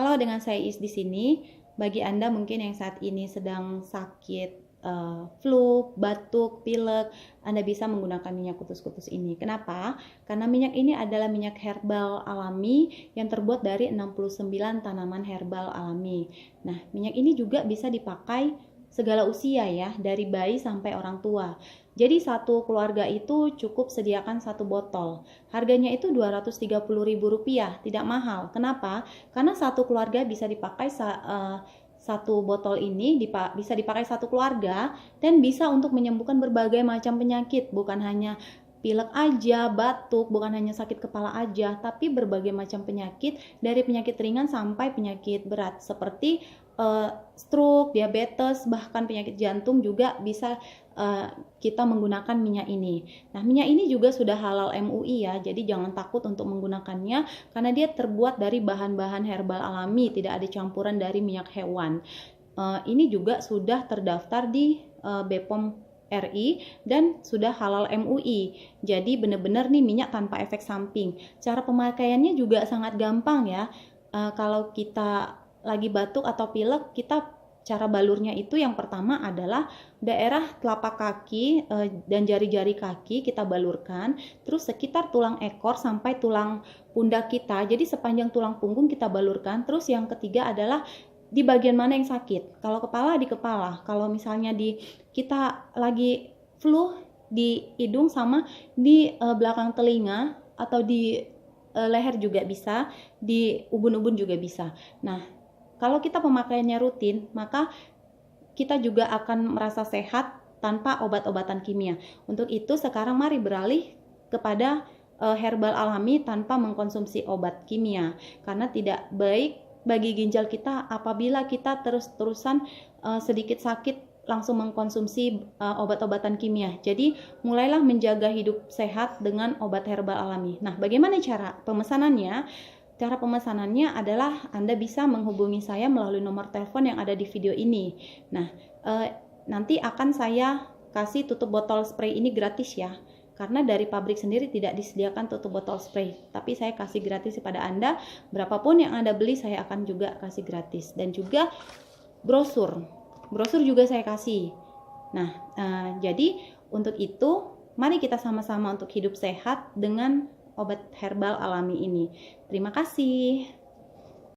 Kalau dengan saya di sini, bagi Anda mungkin yang saat ini sedang sakit flu, batuk, pilek, Anda bisa menggunakan minyak kutus-kutus ini. Kenapa? Karena minyak ini adalah minyak herbal alami yang terbuat dari 69 tanaman herbal alami. Nah, minyak ini juga bisa dipakai segala usia ya, dari bayi sampai orang tua. Jadi satu keluarga itu cukup sediakan satu botol. Harganya itu Rp230.000, tidak mahal. Kenapa? Karena satu keluarga bisa dipakai satu botol ini bisa dipakai satu keluarga dan bisa untuk menyembuhkan berbagai macam penyakit, bukan hanya pilek aja, batuk, bukan hanya sakit kepala aja, tapi berbagai macam penyakit dari penyakit ringan sampai penyakit berat seperti stroke, diabetes, bahkan penyakit jantung juga bisa kita menggunakan minyak ini. Nah, minyak ini juga sudah halal MUI ya, jadi jangan takut untuk menggunakannya karena dia terbuat dari bahan-bahan herbal alami, tidak ada campuran dari minyak hewan. Ini juga sudah terdaftar di BPOM RI dan sudah halal MUI. Jadi benar-benar nih minyak tanpa efek samping. Cara pemakaiannya juga sangat gampang ya. Kalau kita lagi batuk atau pilek, cara balurnya itu yang pertama adalah daerah telapak kaki dan jari-jari kaki kita balurkan, terus sekitar tulang ekor sampai tulang pundak kita, jadi sepanjang tulang punggung kita balurkan. Terus yang ketiga adalah di bagian mana yang sakit. Kalau kepala, di kepala. Kalau misalnya kita lagi flu, di hidung sama di belakang telinga atau di leher juga bisa, di ubun-ubun juga bisa. Nah, kalau kita pemakaiannya rutin, maka kita juga akan merasa sehat tanpa obat-obatan kimia. Untuk itu sekarang mari beralih kepada herbal alami tanpa mengkonsumsi obat kimia, karena tidak baik bagi ginjal kita apabila kita terus-terusan sedikit sakit langsung mengkonsumsi obat-obatan kimia. Jadi mulailah menjaga hidup sehat dengan obat herbal alami. Nah, bagaimana cara pemesanannya? Cara pemesanannya adalah Anda bisa menghubungi saya melalui nomor telepon yang ada di video ini. Nah, nanti akan saya kasih tutup botol spray ini gratis ya. Karena dari pabrik sendiri tidak disediakan tutup botol spray. Tapi saya kasih gratis kepada Anda. Berapapun yang Anda beli, saya akan juga kasih gratis. Dan juga brosur. Brosur juga saya kasih. Nah, jadi untuk itu, mari kita sama-sama untuk hidup sehat dengan obat herbal alami ini. Terima kasih.